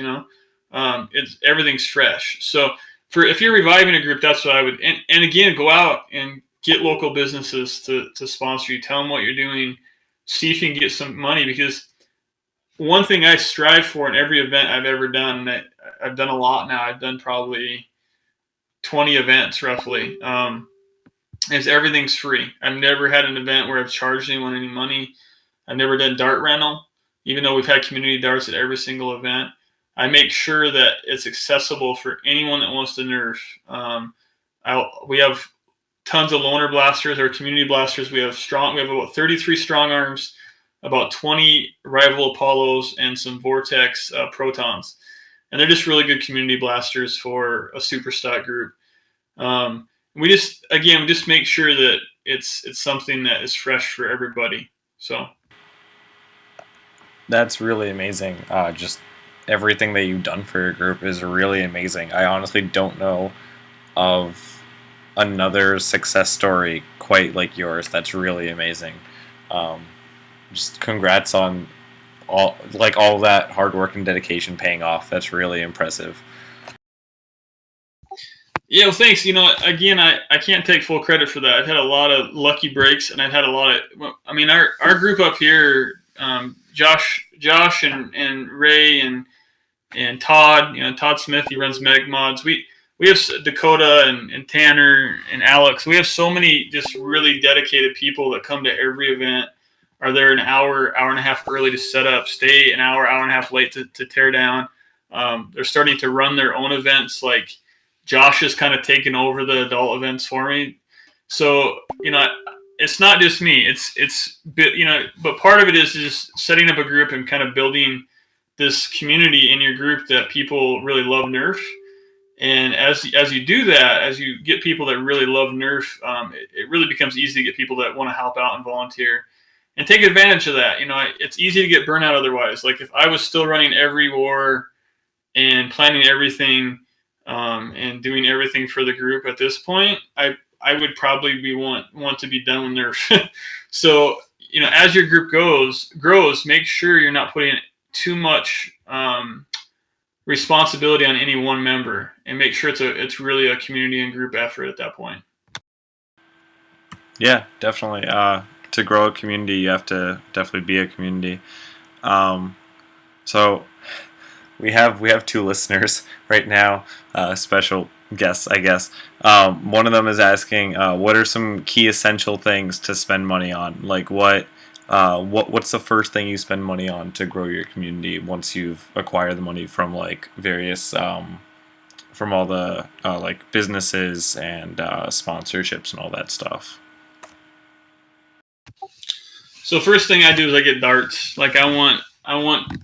Everything's fresh. So if you're reviving a group, that's what I would. And again, go out and get local businesses to sponsor you. Tell them what you're doing. See if you can get some money, because one thing I strive for in every event I've ever done, and I've done a lot now. I've done probably 20 events roughly. Is everything's free. I've never had an event where I've charged anyone any money. I've never done dart rental, even though we've had community darts at every single event. I make sure that it's accessible for anyone that wants to Nerf. We have tons of loner blasters or community blasters. We have about 33 strong arms, about 20 rival Apollos, and some Vortex Protons. And they're just really good community blasters for a super stock group. We just make sure that it's something that is fresh for everybody. So that's really amazing. Just everything that you've done for your group is really amazing. I honestly don't know of another success story quite like yours. That's really amazing. Um, just congrats on all that hard work and dedication paying off. That's really impressive. Yeah, well, thanks. Again, I can't take full credit for that. I've had a lot of lucky breaks, and I've had a lot of. I mean, our group up here, Josh and Ray and Todd. Todd Smith. He runs Medic Mods. We have Dakota and Tanner and Alex. We have so many just really dedicated people that come to every event. Are there an hour and a half early to set up, stay an hour and a half late to tear down. They're starting to run their own events. Like Josh has kind of taken over the adult events for me. So, it's not just me. But part of it is just setting up a group and kind of building this community in your group that people really love Nerf. And as you do that, as you get people that really love Nerf, it really becomes easy to get people that want to help out and volunteer and take advantage of that. It's easy to get burnout otherwise. Like if I was still running every war and planning everything and doing everything for the group at this point, I would probably want to be done with Nerf. So, as your group grows, make sure you're not putting too much responsibility on any one member, and make sure it's really a community and group effort at that point. Yeah, definitely. To grow a community, you have to definitely be a community. So we have two listeners right now, special guests, I guess. One of them is asking, what are some key essential things to spend money on? Like what's the first thing you spend money on to grow your community once you've acquired the money from like various from all the like businesses and sponsorships and all that stuff? So first thing I do is I get darts. Like I want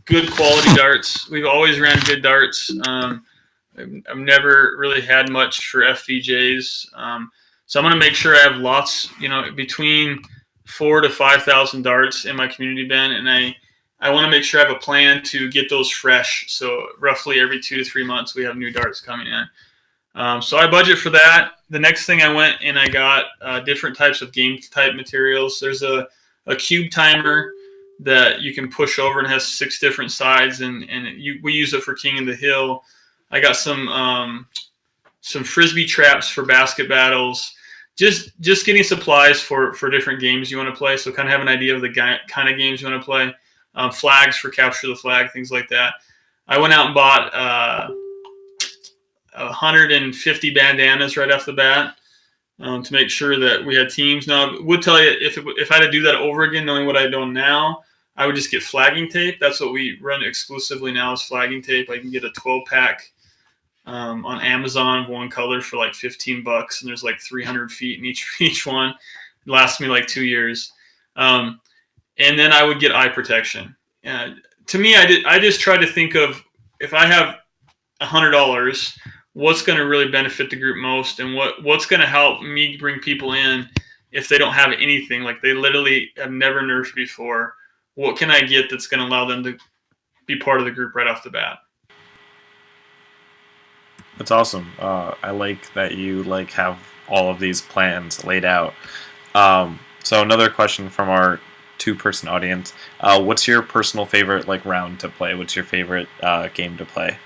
good quality darts. We've always ran good darts. I've never really had much for FVJs. So I'm going to make sure I have lots, between 4,000 to 5,000 darts in my community bin. And I want to make sure I have a plan to get those fresh. So roughly every 2 to 3 months, we have new darts coming in. So I budget for that. The next thing I went and I got different types of game type materials. There's a cube timer that you can push over and has 6 different sides, and we use it for King of the Hill. I got some frisbee traps for basket battles. Just getting supplies for different games you want to play. So kind of have an idea of the kind of games you want to play. Flags for capture the flag, things like that. I went out and bought 150 bandanas right off the bat. To make sure that we had teams. Now, I would tell you, if I had to do that over again, knowing what I know now, I would just get flagging tape. That's what we run exclusively now is flagging tape. I can get a 12-pack on Amazon, one color for like $15, and there's like 300 feet in each one. It lasts me like 2 years. And then I would get eye protection. To me, I just try to think of, if I have $100, what's going to really benefit the group most, and what's going to help me bring people in if they don't have anything, like they literally have never Nerfed before. What can I get that's going to allow them to be part of the group right off the bat? That's awesome. I like that you have all of these plans laid out. So another question from our 2-person audience: what's your personal favorite round to play? What's your favorite game to play?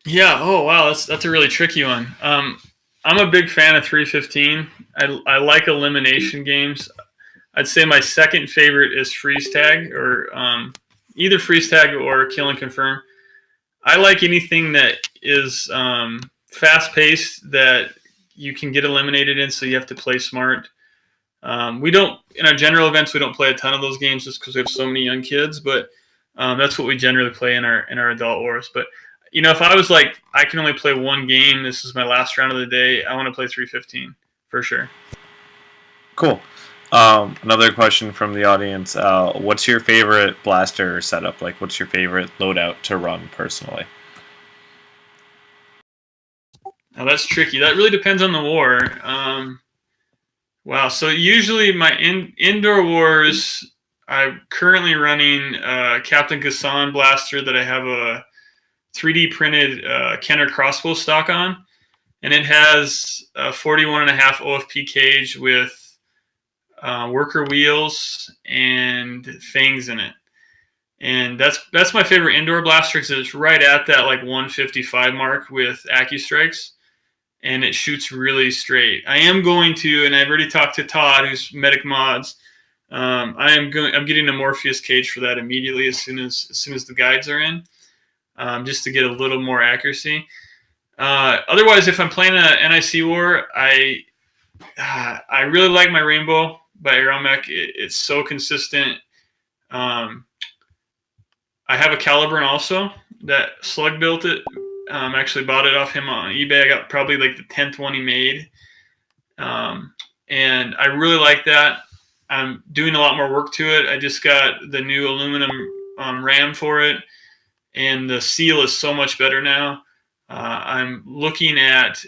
Yeah. Oh, wow. That's a really tricky one. I'm a big fan of 315. I like elimination games. I'd say my second favorite is freeze tag, or either freeze tag or kill and confirm. I like anything that is fast paced that you can get eliminated in, so you have to play smart. We don't, in our general events, we don't play a ton of those games just because we have so many young kids, but that's what we generally play in our adult wars. But if I was like, I can only play one game, this is my last round of the day, I want to play 315 for sure. Cool. Another question from the audience: what's your favorite blaster setup? What's your favorite loadout to run personally? Now that's tricky. That really depends on the war. Wow. So usually my indoor wars, I'm currently running Captain Kassan blaster that I have a 3D printed Kenner crossbow stock on, and it has a 41.5 OFP cage with worker wheels and fangs in it. And that's my favorite indoor blaster because it's right at that like 155 mark with AccuStrikes, and it shoots really straight. I am going to, and I've already talked to Todd, who's Medic Mods. I'm getting a Morpheus cage for that immediately as soon as the guides are in, just to get a little more accuracy. Otherwise, if I'm playing a NIC war, I really like my Rainbow by Aeromech. It's so consistent. I have a Caliburn also that Slug built it. Actually bought it off him on eBay. I got probably like the 10th one he made. And I really like that. I'm doing a lot more work to it. I just got the new aluminum ram for it, and the seal is so much better now. I'm looking at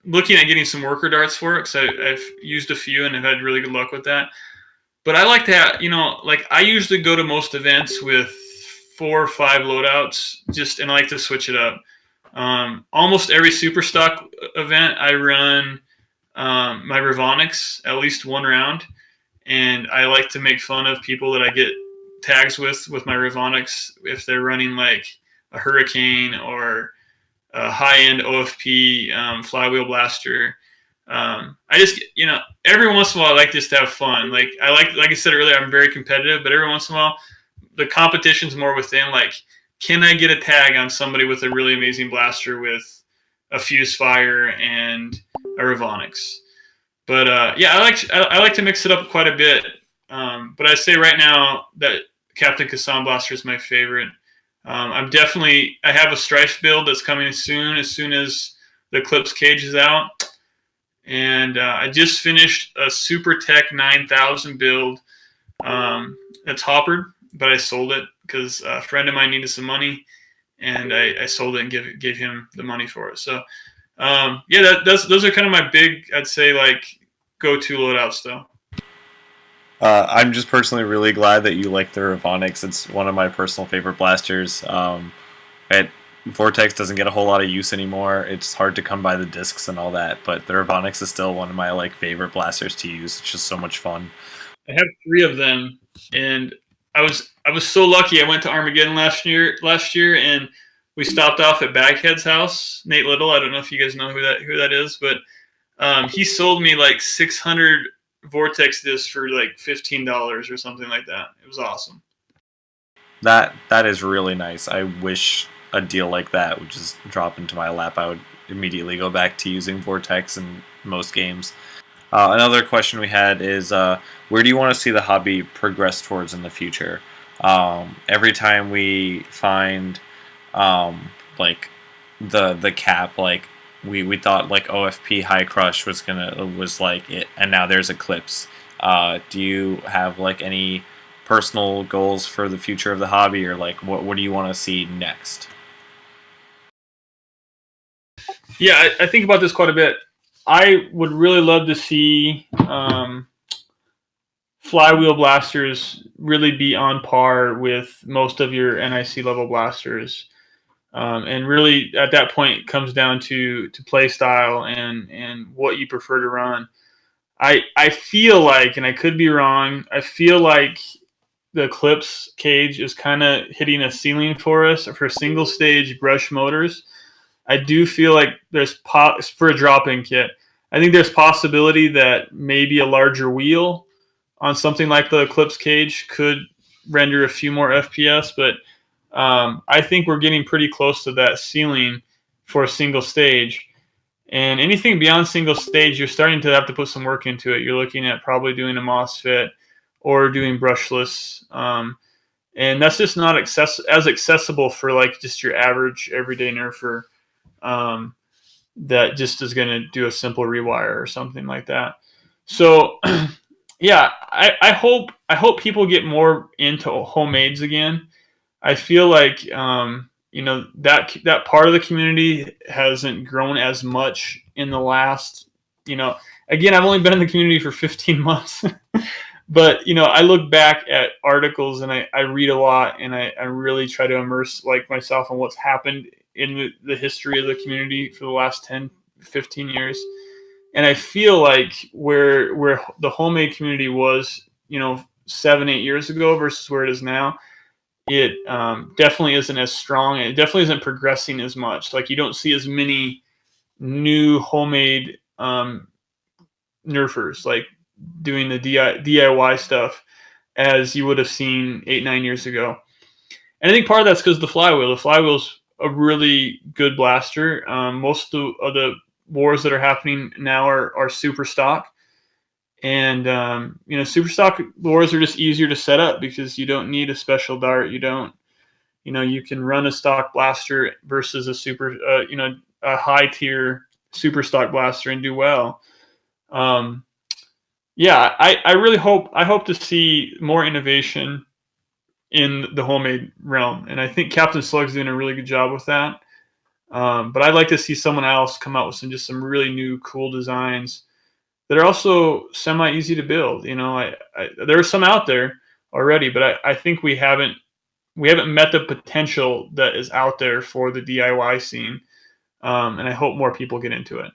getting some worker darts for it because I've used a few and I've had really good luck with that. But I like to have, like I usually go to most events with 4 or 5 loadouts, and I like to switch it up. Almost every super stock event, I run my Revonics at least one round, and I like to make fun of people that I get tags with my Revonics if they're running like a Hurricane or a high-end OFP flywheel blaster. I just, every once in a while I like just to have fun. Like I said earlier, I'm very competitive, but every once in a while the competition's more within, like, can I get a tag on somebody with a really amazing blaster with a fuse fire and a Revonics? But yeah, I like to mix it up quite a bit. But I say right now that Captain Kassan blaster is my favorite. I have a Strife build that's coming soon, as soon as the Eclipse cage is out. And I just finished a Super Tech 9000 build. It's hoppered, but I sold it because a friend of mine needed some money, and I sold it and gave him the money for it. So yeah, those are kind of my big, I'd say, like, go-to loadouts though. I'm just personally really glad that you like the Revonics. It's one of my personal favorite blasters. Vortex doesn't get a whole lot of use anymore. It's hard to come by the discs and all that, but the Revonics is still one of my favorite blasters to use. It's just so much fun. I have 3 of them, and I was so lucky. I went to Armageddon last year, and we stopped off at Baghead's house. Nate Little, I don't know if you guys know who that is, but he sold me like 600 Vortex discs for like $15 or something like that. It was awesome. That is really nice. I wish a deal like that would just drop into my lap. I would immediately go back to using Vortex in most games. Another question we had is, where do you want to see the hobby progress towards in the future? Every time we find like the cap, like we thought like OFP High Crush was like it, and now there's Eclipse. Do you have like any personal goals for the future of the hobby, or like what do you want to see next? Yeah, I think about this quite a bit. I would really love to see flywheel blasters really be on par with most of your NIC level blasters. And really, at that point, it comes down to play style and what you prefer to run. I feel like, and I could be wrong, I feel like the Eclipse cage is kind of hitting a ceiling for us for single stage brush motors. I do feel like there's for a drop-in kit, I think there's possibility that maybe a larger wheel on something like the Eclipse cage could render a few more FPS, but I think we're getting pretty close to that ceiling for a single stage. And anything beyond single stage, you're starting to have to put some work into it. You're looking at probably doing a MOSFET or doing brushless. And that's just not as accessible for like just your average everyday nerfer that just is going to do a simple rewire or something like that. So yeah, I hope people get more into homemades again. I feel like that part of the community hasn't grown as much in the last, again, I've only been in the community for 15 months, But, I look back at articles and I read a lot, and I really try to immerse myself in what's happened in the history of the community for the last 10, 15 years. And I feel like where the homemade community was, 7, 8 years ago versus where it is now, it definitely isn't as strong. It definitely isn't progressing as much. Like, you don't see as many new homemade nerfers, like doing the DIY stuff as you would have seen 8, 9 years ago. And I think part of that's because the flywheel. The flywheel's a really good blaster. Most of the wars that are happening now are super stock. And, super stock wars are just easier to set up because you don't need a special dart. You can run a stock blaster versus a high tier super stock blaster and do well. I really hope to see more innovation in the homemade realm. And I think Captain Slug's doing a really good job with that. But I'd like to see someone else come out with some really new, cool designs that are also semi easy to build. There are some out there already, but I think we haven't met the potential that is out there for the DIY scene. And I hope more people get into it.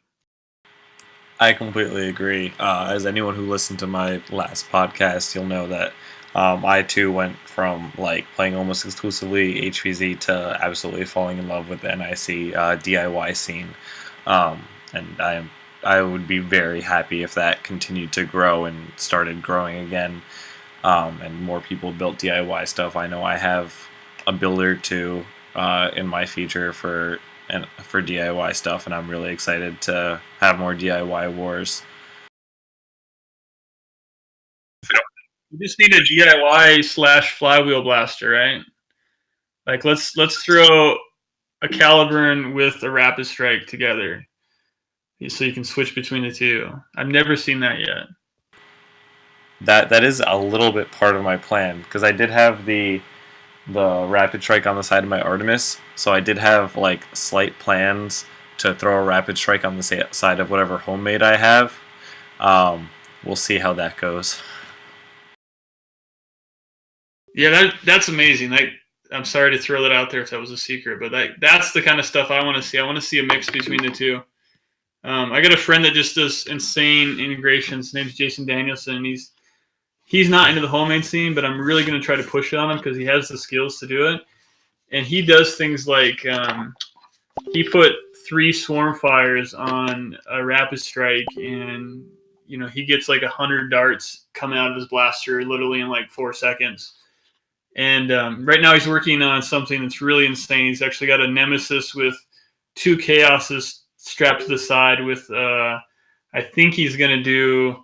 I completely agree. As anyone who listened to my last podcast, you'll know that I too went from playing almost exclusively HVZ to absolutely falling in love with the NIC DIY scene, and I would be very happy if that continued to grow and started growing again, and more people built DIY stuff. I know I have a build or two in my feature for DIY stuff, and I'm really excited to have more DIY wars. We just need a DIY / flywheel blaster, right? Like, let's throw a Caliburn with a Rapid Strike together, so you can switch between the two. I've never seen that yet. That is a little bit part of my plan, because I did have the Rapid Strike on the side of my Artemis, so I did have slight plans to throw a Rapid Strike on the side of whatever homemade I have. We'll see how that goes. Yeah, that's amazing. I'm sorry to throw that out there if that was a secret, but that's the kind of stuff I want to see. I want to see a mix between the two. I got a friend that just does insane integrations. His name's Jason Danielson. He's not into the homemade scene, but I'm really going to try to push it on him because he has the skills to do it. And he does things like he put 3 swarm fires on a Rapid Strike, and he gets 100 darts coming out of his blaster literally in 4 seconds. And right now he's working on something that's really insane. He's actually got a Nemesis with 2 Chaoses strapped to the side with I think he's going to do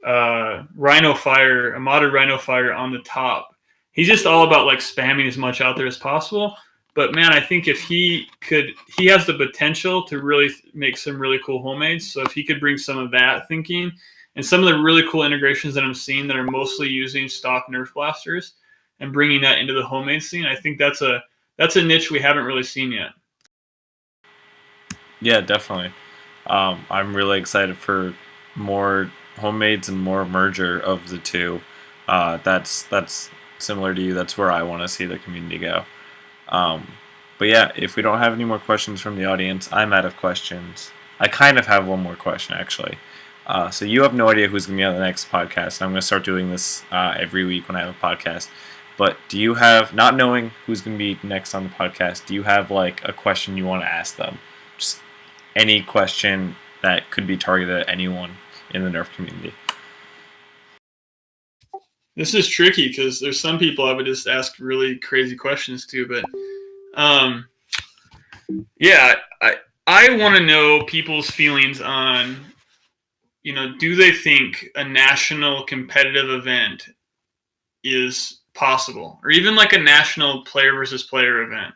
Rhino Fire, a modded Rhino Fire on the top. He's just all about spamming as much out there as possible. But man, I think if he has the potential to really make some really cool homemades. So if he could bring some of that thinking and some of the really cool integrations that I'm seeing that are mostly using stock Nerf blasters and bringing that into the homemade scene, I think that's a niche we haven't really seen yet. Yeah, definitely. I'm really excited for more homemades and more merger of the two. That's similar to you. That's where I want to see the community go. But yeah, if we don't have any more questions from the audience, I'm out of questions. I kind of have one more question, actually. So you have no idea who's going to be on the next podcast. I'm going to start doing this every week when I have a podcast. But do you have, not knowing who's going to be next on the podcast, do you have a question you want to ask them? Just any question that could be targeted at anyone in the Nerf community. This is tricky because there's some people I would just ask really crazy questions to, but yeah, I want to know people's feelings on, do they think a national competitive event is possible, or even a national player versus player event?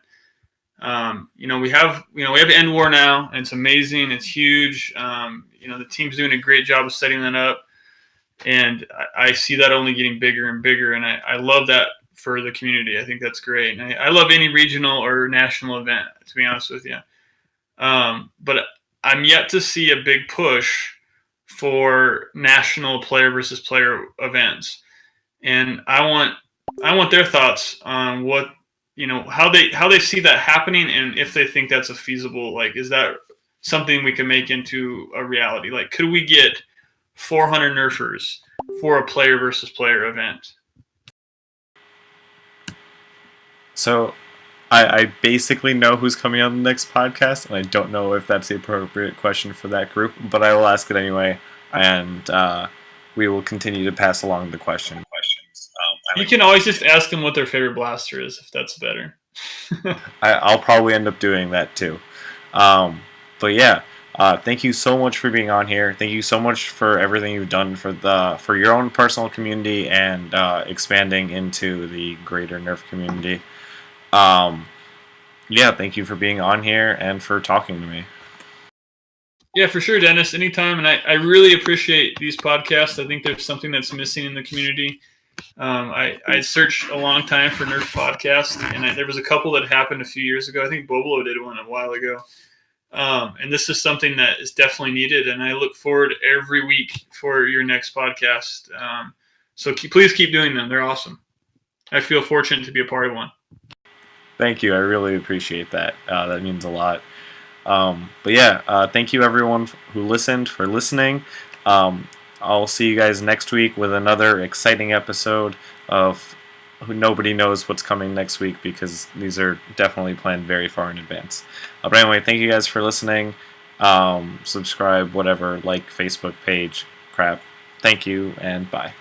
We have End War now, and it's amazing. It's huge. The team's doing a great job of setting that up, and I see that only getting bigger and bigger. And I love that for the community. I think that's great. And I love any regional or national event, to be honest with you. But I'm yet to see a big push for national player versus player events. and I want their thoughts on what, how they see that happening, and if they think that's a feasible, like, is that something we can make into a reality? Like, could we get 400 nerfers for a player versus player event? So I basically know who's coming on the next podcast, and I don't know if that's the appropriate question for that group, but I will ask it anyway, and we will continue to pass along the questions. You can always just ask them what their favorite blaster is, if that's better. I'll probably end up doing that too. But yeah, thank you so much for being on here. Thank you so much for everything you've done for your own personal community and expanding into the greater Nerf community. Yeah, thank you for being on here and for talking to me. Yeah, for sure, Dennis. Anytime, and I really appreciate these podcasts. I think there's something that's missing in the community. I searched a long time for Nerf podcast, and there was a couple that happened a few years ago. I think Bobolo did one a while ago. And this is something that is definitely needed, and I look forward every week for your next podcast. So please keep doing them. They're awesome. I feel fortunate to be a part of one. Thank you. I really appreciate that. That means a lot. But yeah, thank you everyone who listened for listening. I'll see you guys next week with another exciting episode of nobody knows what's coming next week because these are definitely planned very far in advance. But anyway, thank you guys for listening. Subscribe, whatever, like Facebook page, crap. Thank you, and bye.